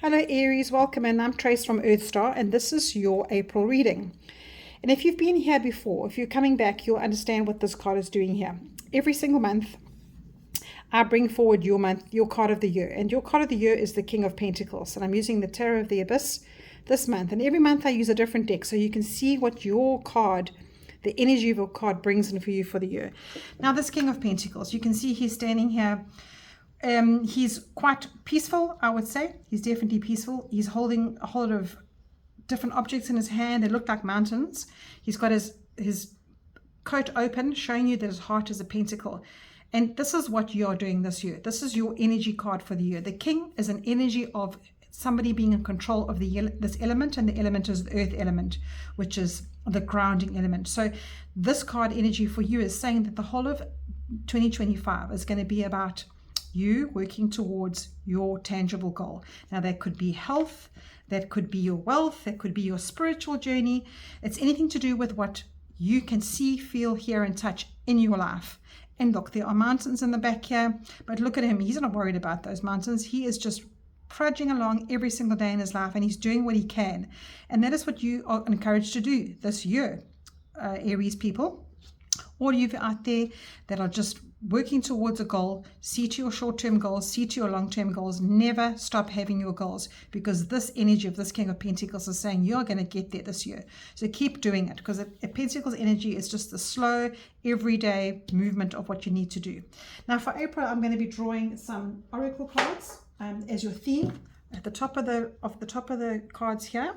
Hello Aries, welcome in. I'm Trace from EarthStar and this is your April reading. And if you've been here before, if you're coming back, you'll understand what this card is doing here. Every single month, I bring forward your month, your card of the year. And your card of the year is the King of Pentacles. And I'm using the Tarot of the Abyss this month. And every month I use a different deck so you can see what your card, the energy of your card brings in for you for the year. Now this King of Pentacles, you can see he's standing here. He's quite peaceful, I would say. He's definitely peaceful. He's holding a hold of different objects in his hand. They look like mountains. He's got his coat open, showing you that his heart is a pentacle. And this is what you are doing this year. This is your energy card for the year. The King is an energy of somebody being in control of this element, and the element is the earth element, which is the grounding element. So this card energy for you is saying that the whole of 2025 is going to be about you working towards your tangible goal. Now that could be health, that could be your wealth, that could be your spiritual journey. It's anything to do with what you can see, feel, hear and touch in your life. And look, there are mountains in the back here, but look at him. He's not worried about those mountains. He is just trudging along every single day in his life, and he's doing what he can. And that is what you are encouraged to do this year, Aries people. All of you out there that are just working towards a goal, see to your short-term goals, see to your long-term goals. Never stop having your goals, because this energy of this King of Pentacles is saying you're going to get there this year. So keep doing it, because a Pentacles energy is just the slow, everyday movement of what you need to do. Now for April, I'm going to be drawing some oracle cards as your theme at the top of the cards here.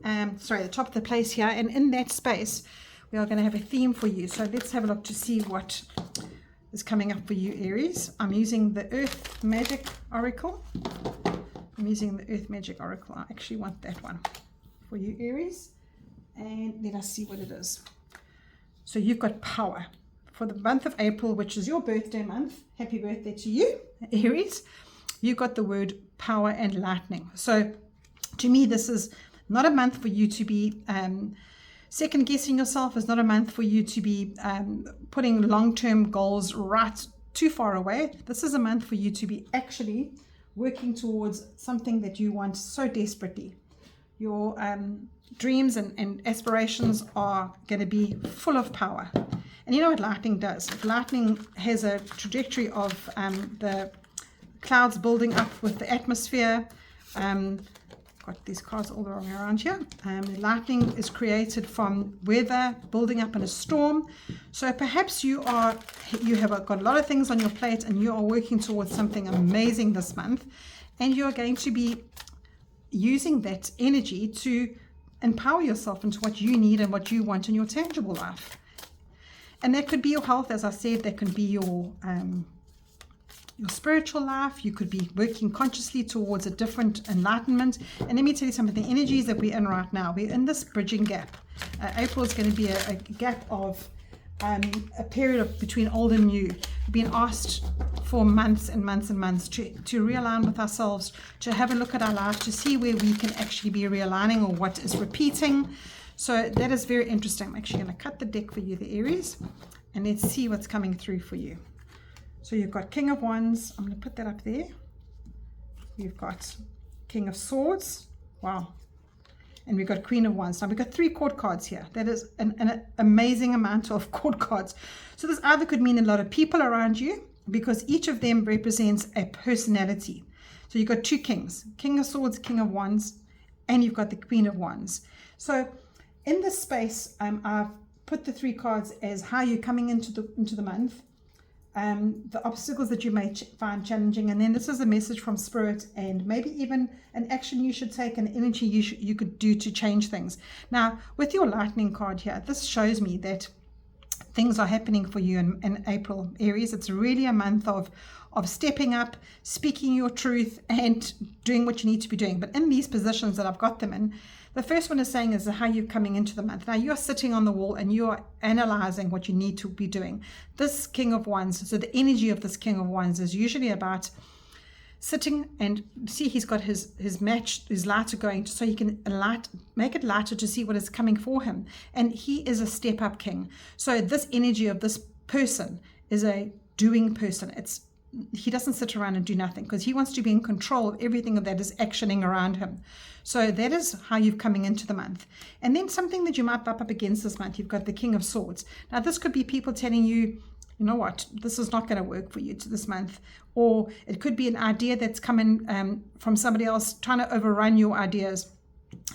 The top of the place here, and in that space we are going to have a theme for you. So let's have a look to see what is coming up for you, Aries. I'm using the Earth Magic Oracle. I actually want that one for you, Aries. And let us see what it is. So you've got power for the month of April, which is your birthday month. Happy birthday to you, Aries. You've got the word power and lightning. So to me, this is not a month for you to be second guessing yourself. Is not a month for you to be putting long-term goals right too far away. This is a month for you to be actually working towards something that you want so desperately. Your dreams and aspirations are going to be full of power. And you know what lightning does? Lightning has a trajectory of the clouds building up with the atmosphere. Got these cards all the way around here. Lightning is created from weather building up in a storm. So perhaps you have got a lot of things on your plate and you are working towards something amazing this month, and you're going to be using that energy to empower yourself into what you need and what you want in your tangible life. And that could be your health, as I said. That can be your spiritual life. You could be working consciously towards a different enlightenment. And let me tell you something, the energies that we're in right now, we're in this bridging gap. April is going to be a gap of a period between old and new. We've been asked for months and months and months to realign with ourselves, to have a look at our life, to see where we can actually be realigning or what is repeating. So that is very interesting. I'm actually going to cut the deck for you, the Aries, and let's see what's coming through for you. So you've got King of Wands. I'm going to put that up there. You've got King of Swords. Wow. And we've got Queen of Wands. Now we've got 3 court cards here. That is an amazing amount of court cards. So this either could mean a lot of people around you, because each of them represents a personality. So you've got 2 kings, King of Swords, King of Wands, and you've got the Queen of Wands. So in this space, I've put the 3 cards as how you're coming into the month. The obstacles that you may find challenging, and then this is a message from Spirit, and maybe even an action you should take, an energy you could do to change things. Now with your lightning card here, this shows me that things are happening for you in April, Aries. It's really a month of stepping up, speaking your truth and doing what you need to be doing. But in these positions that I've got them in, the first one is saying is how you're coming into the month. Now you're sitting on the wall and you're analyzing what you need to be doing. This King of Wands, so the energy of this King of Wands is usually about sitting and see he's got his lighter going, so he can make it lighter to see what is coming for him. And he is a step up king. So this energy of this person is a doing person. It's he doesn't sit around and do nothing, because he wants to be in control of everything that is actioning around him. So that is how you're coming into the month. And then something that you might bump up against this month, you've got the King of Swords. Now this could be people telling you, you know what, this is not going to work for you this month. Or it could be an idea that's coming from somebody else trying to overrun your ideas.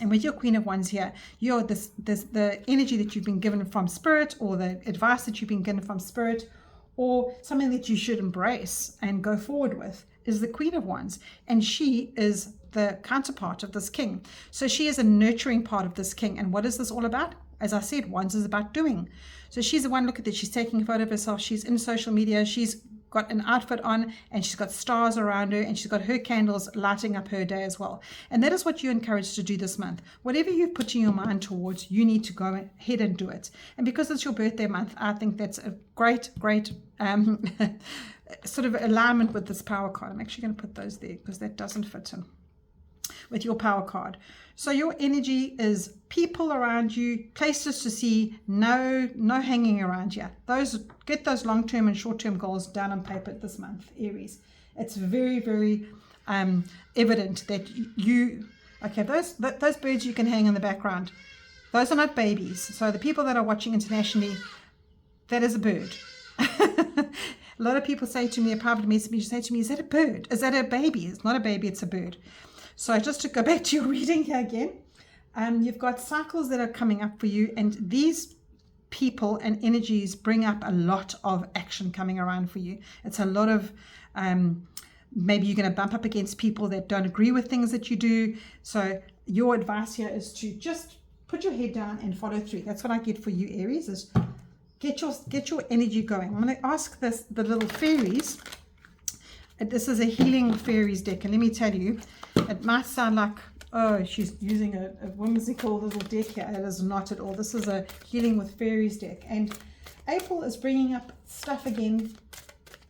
And with your Queen of Wands here, you're the energy that you've been given from Spirit, or the advice that you've been given from Spirit, or something that you should embrace and go forward with, is the Queen of Wands. And she is the counterpart of this King. So she is a nurturing part of this King. And what is this all about? As I said, Wands is about doing. So she's the one, look at this, she's taking a photo of herself, she's in social media, she's got an outfit on, and she's got stars around her, and she's got her candles lighting up her day as well. And that is what you're encouraged to do this month. Whatever you've put in your mind towards, you need to go ahead and do it. And because it's your birthday month, I think that's a great sort of alignment with this power card. I'm actually going to put those there because that doesn't fit in with your power card. So your energy is people around you, places to see, no hanging around here. Get those long-term and short-term goals down on paper this month, Aries. It's very, very evident that okay, those birds you can hang in the background. Those are not babies. So the people that are watching internationally, that is a bird. A lot of people say to me, a private message, say to me, is that a bird? Is that a baby? It's not a baby, it's a bird. So just to go back to your reading here again, you've got cycles that are coming up for you, and these people and energies bring up a lot of action coming around for you. It's a lot of, maybe you're going to bump up against people that don't agree with things that you do. So your advice here is to just put your head down and follow through. That's what I get for you, Aries, is get your energy going. I'm going to ask the little fairies. This is a healing fairies deck, and let me tell you, it might sound like, oh, she's using a whimsical little deck here. It is not at all. This is a healing with fairies deck, and April is bringing up stuff again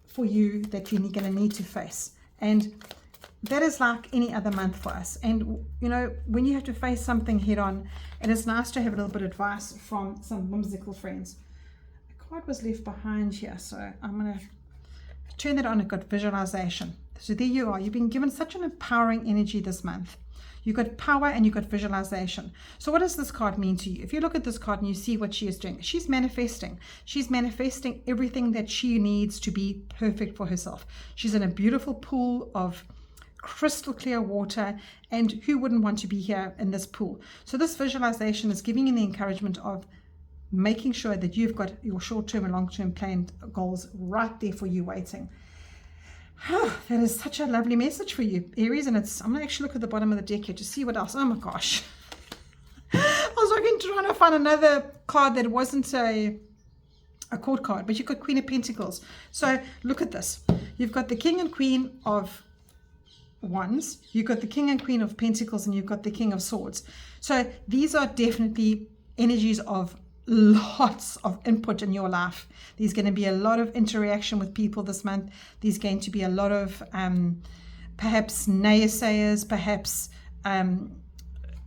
for you that you're going to need to face, and that is like any other month for us. And you know, when you have to face something head on, it is nice to have a little bit of advice from some whimsical friends. A card was left behind here, so I'm going to turn that on. It got visualization. So there you are. You've been given such an empowering energy this month. You've got power and you've got visualization. So what does this card mean to you? If you look at this card and you see what she is doing, she's manifesting. She's manifesting everything that she needs to be perfect for herself. She's in a beautiful pool of crystal clear water, and who wouldn't want to be here in this pool? So this visualization is giving you the encouragement of making sure that you've got your short-term and long-term planned goals right there for you waiting. That is such a lovely message for you, Aries. And I'm going to actually look at the bottom of the deck here to see what else. Oh my gosh. I was looking, trying to find another card that wasn't a court card, but you've got Queen of Pentacles. So look at this. You've got the King and Queen of Wands. You've got the King and Queen of Pentacles, and you've got the King of Swords. So these are definitely energies of lots of input in your life. There's going to be a lot of interaction with people this month. There's going to be a lot of perhaps naysayers, perhaps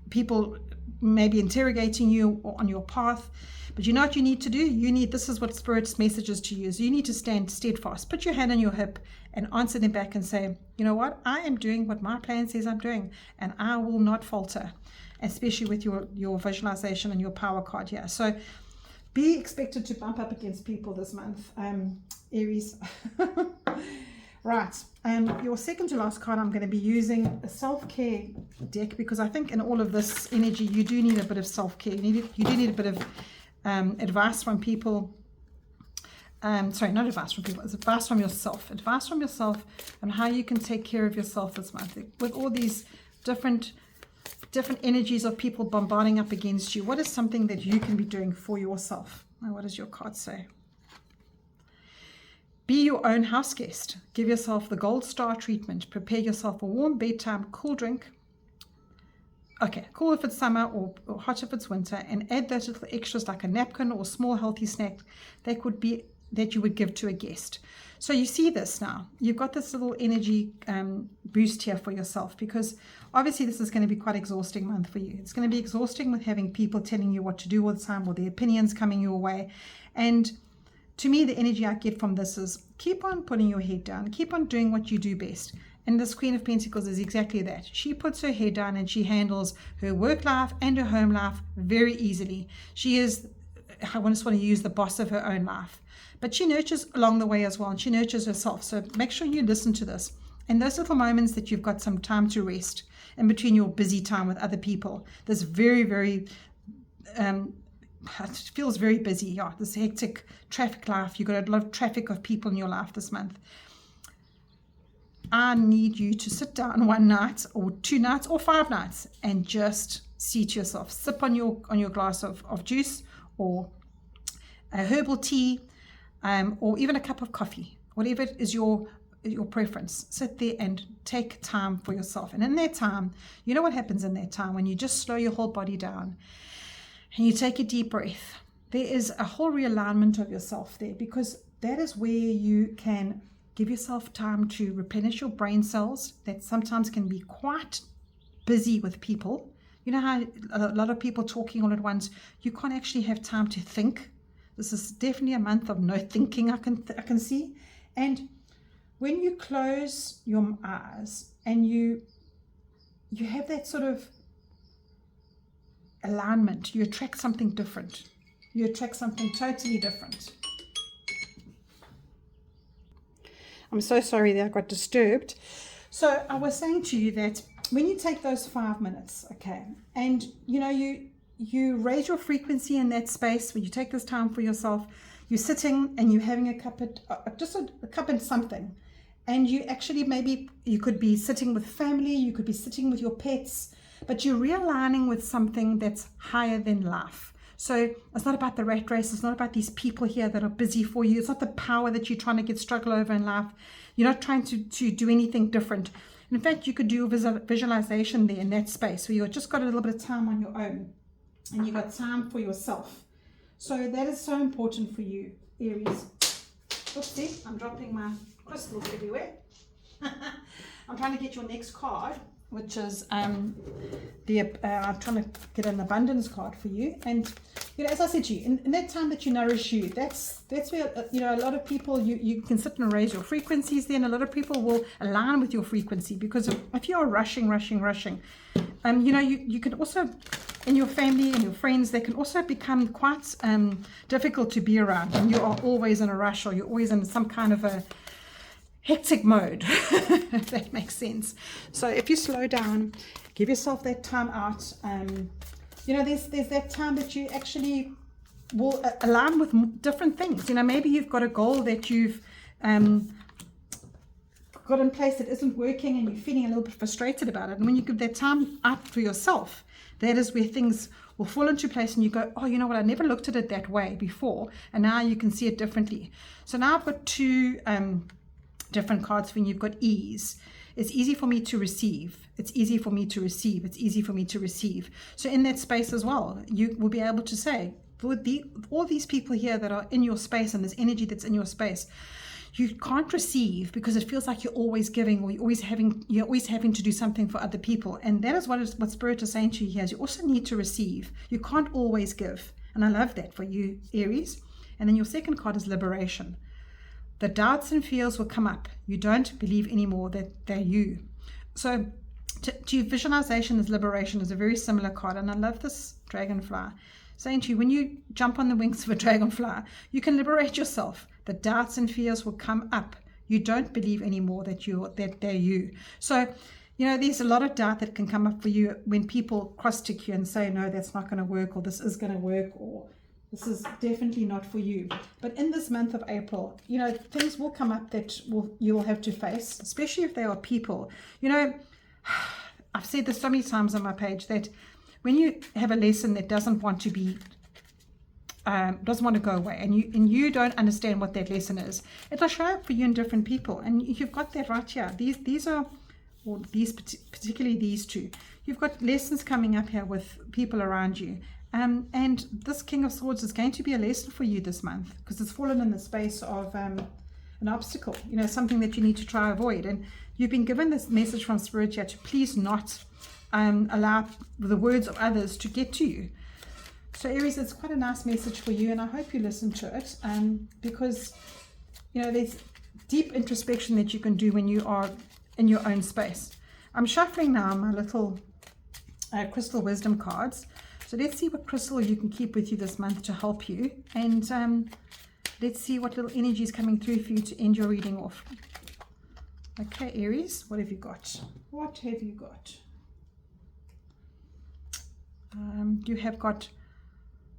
people maybe interrogating you on your path. But you know what you need to do? This is what Spirit's message is to you, is you need to stand steadfast. Put your hand on your hip and answer them back and say, you know what? I am doing what my plan says I'm doing, and I will not falter, especially with your visualization and your power card here. So be expected to bump up against people this month, Aries. Right, your second to last card, I'm going to be using a self-care deck, because I think in all of this energy, you do need a bit of self-care. You do need a bit of advice from people. Sorry, not advice from people, it's advice from yourself. Advice from yourself on how you can take care of yourself this month. With all these different energies of people bombarding up against you, what is something that you can be doing for yourself? Now, what does your card say? Be your own house guest. Give yourself the gold star treatment. Prepare yourself a warm bedtime cool drink. Okay, cool if it's summer or hot if it's winter, and add those little extras like a napkin or a small healthy snack that you would give to a guest. So you see this now. You've got this little energy boost here for yourself, because obviously this is going to be quite exhausting month for you. It's going to be exhausting with having people telling you what to do all the time, or their opinions coming your way. And to me, the energy I get from this is keep on putting your head down, keep on doing what you do best. And this Queen of Pentacles is exactly that. She puts her head down and she handles her work life and her home life very easily. She is, I just want to use the boss of her own life. But she nurtures along the way as well, and she nurtures herself. So make sure you listen to this. And those little moments that you've got some time to rest in between your busy time with other people, this very, very, it feels very busy. Yeah, this hectic traffic life. You've got a lot of traffic of people in your life this month. I need you to sit down one night or 2 nights or 5 nights and just seat yourself. Sip on your glass of juice or a herbal tea, or even a cup of coffee, whatever is your preference. Sit there and take time for yourself. And in that time, you know what happens in that time when you just slow your whole body down and you take a deep breath. There is a whole realignment of yourself there, because that is where you can give yourself time to replenish your brain cells that sometimes can be quite busy with people. You know how a lot of people talking all at once, you can't actually have time to think. This is definitely a month of no thinking, I can see. And when you close your eyes and you have that sort of alignment, you attract something different. You attract something totally different. I'm so sorry that I got disturbed. So I was saying to you that when you take those 5 minutes, okay, and you raise your frequency in that space when you take this time for yourself, you're sitting and you're having a cup of something, and you actually, maybe you could be sitting with family, you could be sitting with your pets, but you're realigning with something that's higher than life. So it's not about the rat race. It's not about these people here that are busy for you. It's not the power that you're trying to struggle over in life. You're not trying to do anything different. In fact, you could do visualization there in that space where you've just got a little bit of time on your own and you've got time for yourself. So that is so important for you, Aries. Oopsie, I'm dropping my crystals everywhere. I'm trying to get your next card, which is I'm trying to get an abundance card for you. And as I said to you, in that time that you nourish you, that's where a lot of people, you can sit and raise your frequencies there, and a lot of people will align with your frequency, because if you are rushing, you can also, in your family and your friends, they can also become quite difficult to be around, and you are always in a rush, or you're always in some kind of a hectic mode, if that makes sense. So if you slow down, give yourself that time out, there's that time that you actually will align with different things. Maybe you've got a goal that you've got in place that isn't working, and you're feeling a little bit frustrated about it. And when you give that time out for yourself, that is where things will fall into place, and you go, oh, you know what, I never looked at it that way before, and now you can see it differently. So now I've got 2 different cards for you. You've got ease. It's easy for me to receive. It's easy for me to receive. It's easy for me to receive. So in that space as well, you will be able to say, with all these people here that are in your space, and this energy that's in your space, you can't receive because it feels like you're always giving, or you're always having to do something for other people. And that is what Spirit is saying to you here, is you also need to receive. You can't always give. And I love that for you, Aries. And then your second card is liberation. The doubts and fears will come up. You don't believe anymore that they're you. So to visualization is liberation is a very similar card. And I love this dragonfly saying to you, when you jump on the wings of a dragonfly, you can liberate yourself. The doubts and fears will come up. You don't believe anymore that they're you. So, there's a lot of doubt that can come up for you when people cross-tick you and say, no, that's not going to work, or this is going to work, or this is definitely not for you. But in this month of April, things will come up that you will have to face, especially if they are people. I've said this so many times on my page that when you have a lesson that doesn't want to go away, and you don't understand what that lesson is, it'll show up for you in different people. And you've got that right here. Particularly these 2. You've got lessons coming up here with people around you. And this King of Swords is going to be a lesson for you this month, because it's fallen in the space of an obstacle, something that you need to try avoid. And you've been given this message from Spirit here to please not allow the words of others to get to you. So Aries, it's quite a nice message for you, and I hope you listen to it, because, you know, there's deep introspection that you can do when you are in your own space. I'm shuffling now my little crystal wisdom cards. So let's see what crystal you can keep with you this month to help you. And let's see what little energy is coming through for you to end your reading off. Okay, Aries, what have you got? What have you got? You have got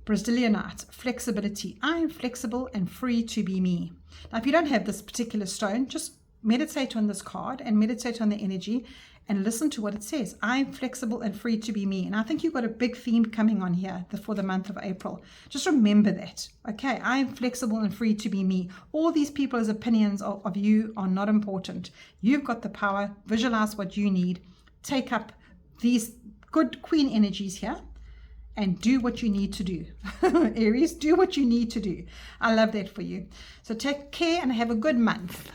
Brazilianite, flexibility. I am flexible and free to be me. Now, if you don't have this particular stone, just meditate on this card and meditate on the energy and listen to what it says. I'm flexible and free to be me. And I think you've got a big theme coming on here for the month of April. Just remember that. Okay, I'm flexible and free to be me. All these people's opinions of you are not important. You've got the power. Visualize what you need. Take up these good queen energies here and do what you need to do. Aries, do what you need to do. I love that for you. So take care and have a good month.